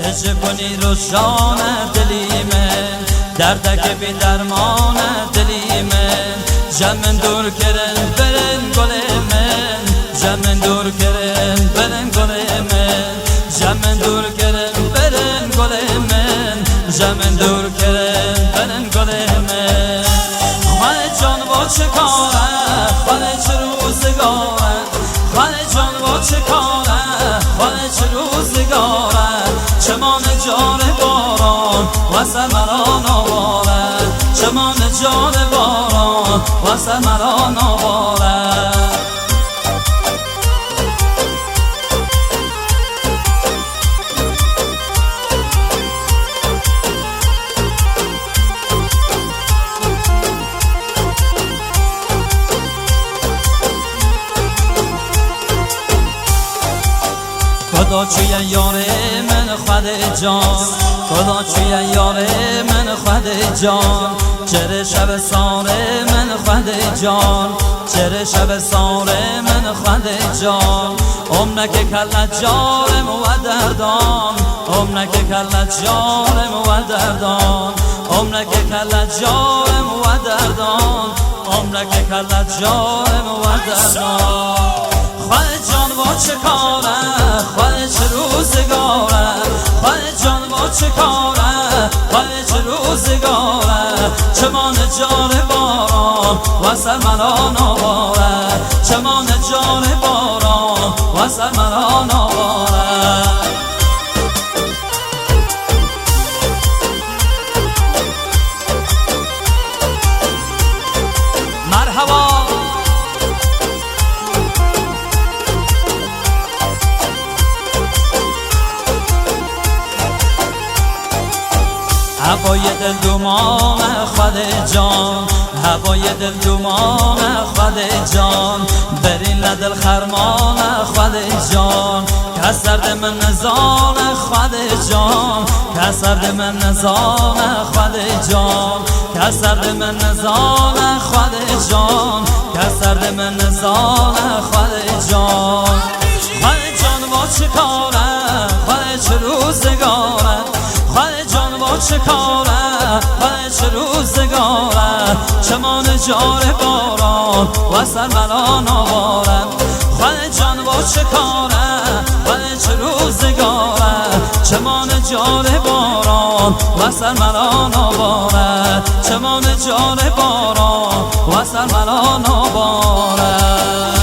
تجه کنی روشان دلی من، دردک بی درمان دلی من. جمن دور کرن برن گل من، جمن دور کرن برن گل من، جمن دور کرن برن گل من، جمن دور کرن برن گل من. خانه جان با چه کاره، خانه چه روزگاره، خانه جان با چه کاره، خانه چه روزگاره. چمان جان باران و سر مرا نواره، چمان جان باران و سر مرا نواره. خدا چیه یاره من خود جان، خدا چیه یاره من خود جان. چره شب ساره من خود جان، چره شب ساره من خود جان. عمرک کلت جارم و دردان، عمرک کلت جارم و دردان، عمرک کلت جارم و دردان، عمرک کلت جارم و دردان. خواهد جان با چه کاره، خواهد چه روزگاره، خواهد جان با چه کاره، خواهد چه روزگاره. چمان جان باران و سر مرا نواره، چمان جان باران و سر مرا نواره. مرحبا هوای دل دومان خود جان، هوای دل دومان خود جان. برین لدل خرمان خود جان، کسرد من نزان خود جان، کسرد من نزان خود جان، کسرد من نزان خود جان، کسرد من نزان خود جان. خود جان با چه کاره، خود چه روزگاره، خود جان با چه کاره، خود چه روزگاره. چمان جار باران و سر مرا نواره، خود جان با چه کاره، خود چه روزگاره. چمان جار باران و سر مرا نواره، چمان جار باران و سر مرا نواره.